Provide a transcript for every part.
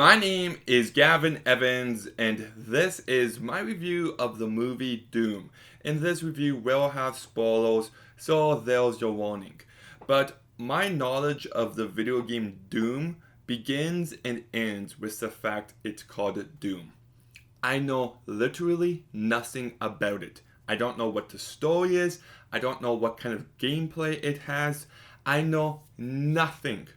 My name is Gavin Evans, and this is my review of the movie Doom. In this review, we'll have spoilers, so there's your warning. But my knowledge of the video game Doom begins and ends with the fact it's called Doom. I know literally nothing about it. I don't know what the story is. I don't know what kind of gameplay it has. I know nothing.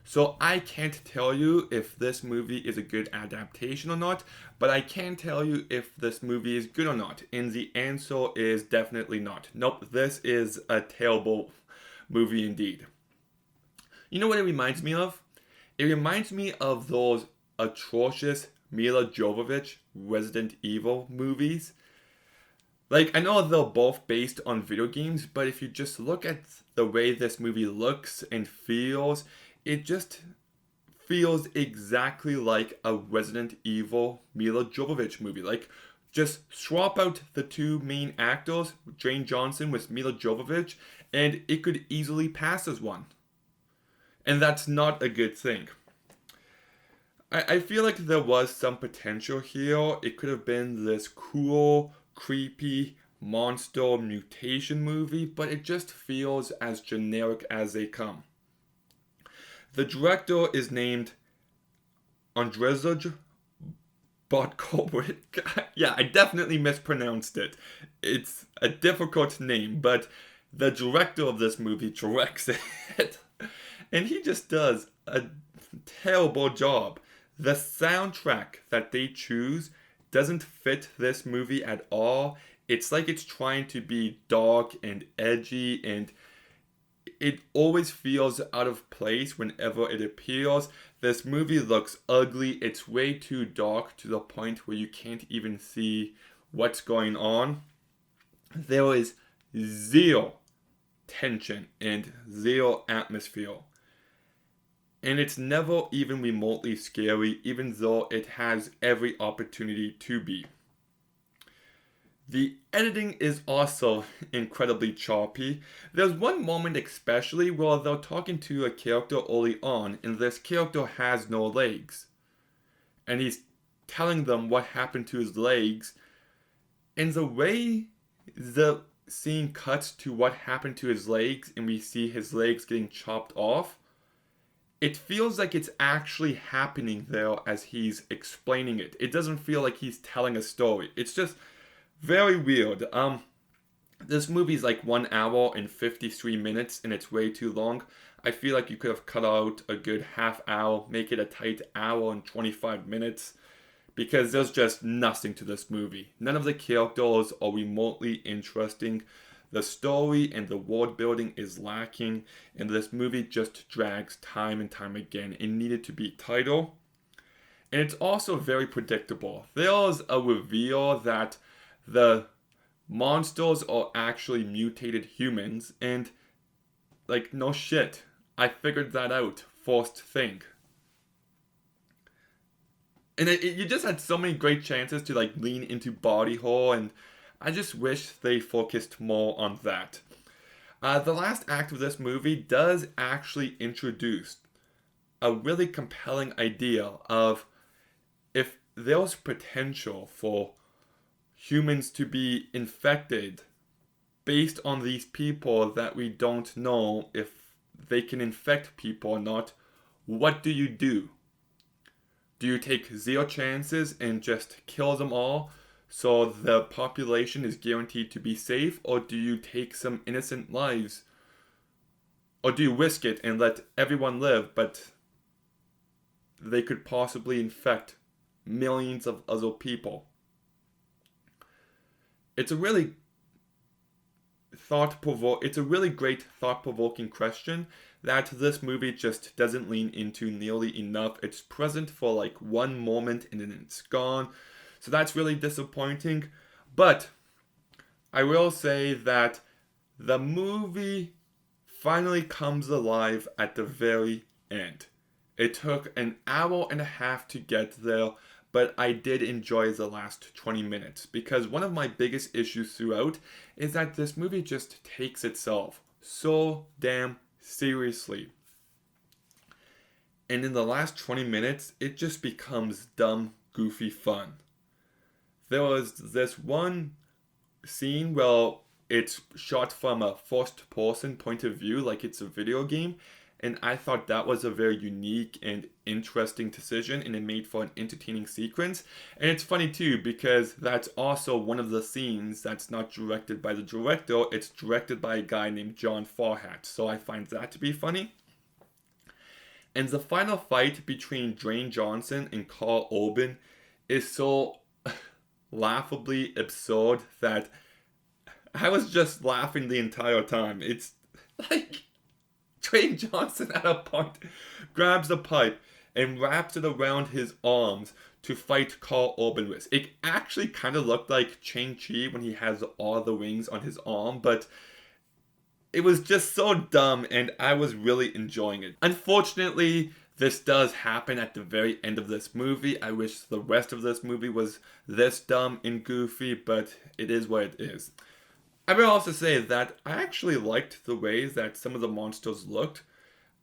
So I can't tell you if this movie is a good adaptation or not, but I can tell you if this movie is good or not. And the answer is definitely not. Nope, this is a terrible movie indeed. You know what it reminds me of? It reminds me of those atrocious Mila Jovovich Resident Evil movies. Like, I know they're both based on video games, but if you just look at the way this movie looks and feels, it just feels exactly like a Resident Evil Mila Jovovich movie. Like, just swap out the two main actors, Jane Johnson with Mila Jovovich, and it could easily pass as one. And that's not a good thing. I feel like there was some potential here. It could have been this cool, creepy monster mutation movie, but it just feels as generic as they come. The director is named Andrzej Botkovic. Yeah, I definitely mispronounced it. It's a difficult name, but the director of this movie directs it. And he just does a terrible job. The soundtrack that they choose doesn't fit this movie at all. It's like it's trying to be dark and edgy, and it always feels out of place whenever it appears. This movie looks ugly. It's way too dark to the point where you can't even see what's going on. There is zero tension and zero atmosphere. And it's never even remotely scary, even though it has every opportunity to be. The editing is also incredibly choppy. There's one moment especially where they're talking to a character early on, and this character has no legs. And he's telling them what happened to his legs. And the way the scene cuts to what happened to his legs, and we see his legs getting chopped off, it feels like it's actually happening there as he's explaining it. It doesn't feel like he's telling a story. It's just very weird. This movie's like 1 hour and 53 minutes, and it's way too long. I feel like you could have cut out a good half hour, make it a tight hour and 25 minutes, because there's just nothing to this movie. None of the characters are remotely interesting. The story and the world building is lacking, and this movie just drags time and time again. It needed to be tighter. And it's also very predictable. There's a reveal that the monsters are actually mutated humans, and like, no shit, I figured that out first thing. And you just had so many great chances to like lean into body horror, and I just wish they focused more on that. The last act of this movie does actually introduce a really compelling idea of if there's potential for humans to be infected based on these people that we don't know if they can infect people or not, what do you do? Do you take zero chances and just kill them all so the population is guaranteed to be safe, or do you take some innocent lives? Or do you risk it and let everyone live, but they could possibly infect millions of other people? It's a really great thought-provoking question that this movie just doesn't lean into nearly enough. It's present for like one moment and then it's gone. So that's really disappointing. But I will say that the movie finally comes alive at the very end. It took an hour and a half to get there, but I did enjoy the last 20 minutes, because one of my biggest issues throughout is that this movie just takes itself so damn seriously. And in the last 20 minutes, it just becomes dumb, goofy fun. There was this one scene where it's shot from a first person point of view, like it's a video game. And I thought that was a very unique and interesting decision, and it made for an entertaining sequence. And it's funny too, because that's also one of the scenes that's not directed by the director, it's directed by a guy named John Farhat. So I find that to be funny. And the final fight between Dwayne Johnson and Carl Urban is so laughably absurd that I was just laughing the entire time. It's like Dwayne Johnson at a point grabs a pipe and wraps it around his arms to fight Carl Urban with. It actually kind of looked like Shang-Chi when he has all the rings on his arm, but it was just so dumb and I was really enjoying it. Unfortunately, this does happen at the very end of this movie. I wish the rest of this movie was this dumb and goofy, but it is what it is. I will also say that I actually liked the ways that some of the monsters looked.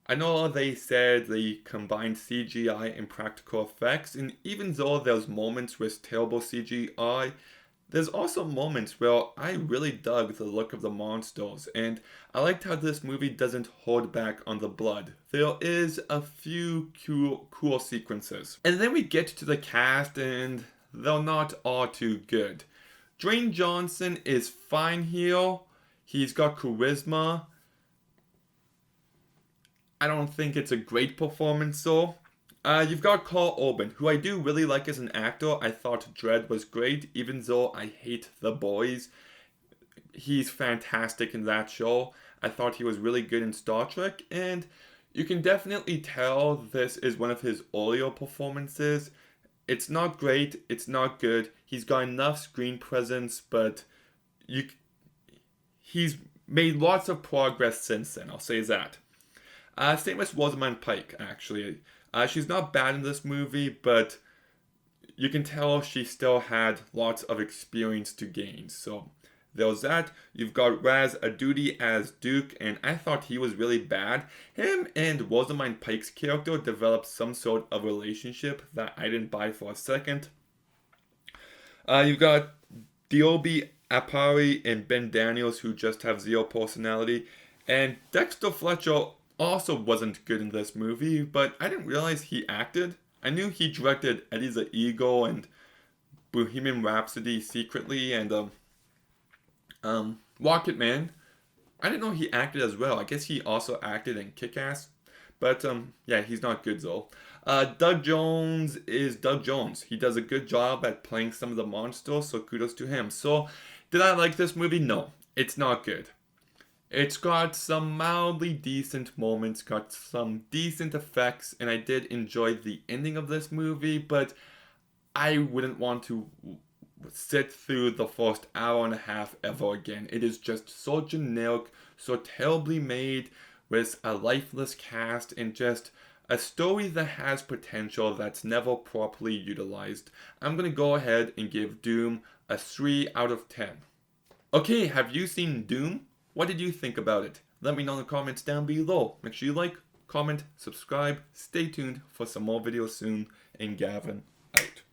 I know they said they combined CGI and practical effects, and even though there's moments with terrible CGI, there's also moments where I really dug the look of the monsters, and I liked how this movie doesn't hold back on the blood. There is a few cool sequences. And then we get to the cast, and they're not all too good. Dwayne Johnson is fine here. He's got charisma. I don't think it's a great performance though. You've got Carl Urban, who I do really like as an actor. I thought Dredd was great, even though I hate The Boys. He's fantastic in that show. I thought he was really good in Star Trek, and you can definitely tell this is one of his earlier performances. It's not great, it's not good. He's got enough screen presence, but he's made lots of progress since then, I'll say that. Same with Rosamund Pike, actually. She's not bad in this movie, but you can tell she still had lots of experience to gain. So there's that. You've got Raz Adudi as Duke, and I thought he was really bad. Him and Rosamund Pike's character developed some sort of relationship that I didn't buy for a second. You've got Diobi Apari and Ben Daniels, who just have zero personality. And Dexter Fletcher also wasn't good in this movie, but I didn't realize he acted. I knew he directed Eddie the Eagle and Bohemian Rhapsody secretly, and Rocket Man. I didn't know he acted as well. I guess he also acted in Kick-Ass. But yeah, he's not good though. Doug Jones is Doug Jones. He does a good job at playing some of the monsters, so kudos to him. So, did I like this movie? No, it's not good. It's got some mildly decent moments, got some decent effects, and I did enjoy the ending of this movie, but I wouldn't want to sit through the first hour and a half ever again. It is just so generic, so terribly made, with a lifeless cast, and just a story that has potential that's never properly utilized. I'm gonna go ahead and give Doom a 3 out of 10. Okay, have you seen Doom? What did you think about it? Let me know in the comments down below. Make sure you like, comment, subscribe, stay tuned for some more videos soon, and Gavin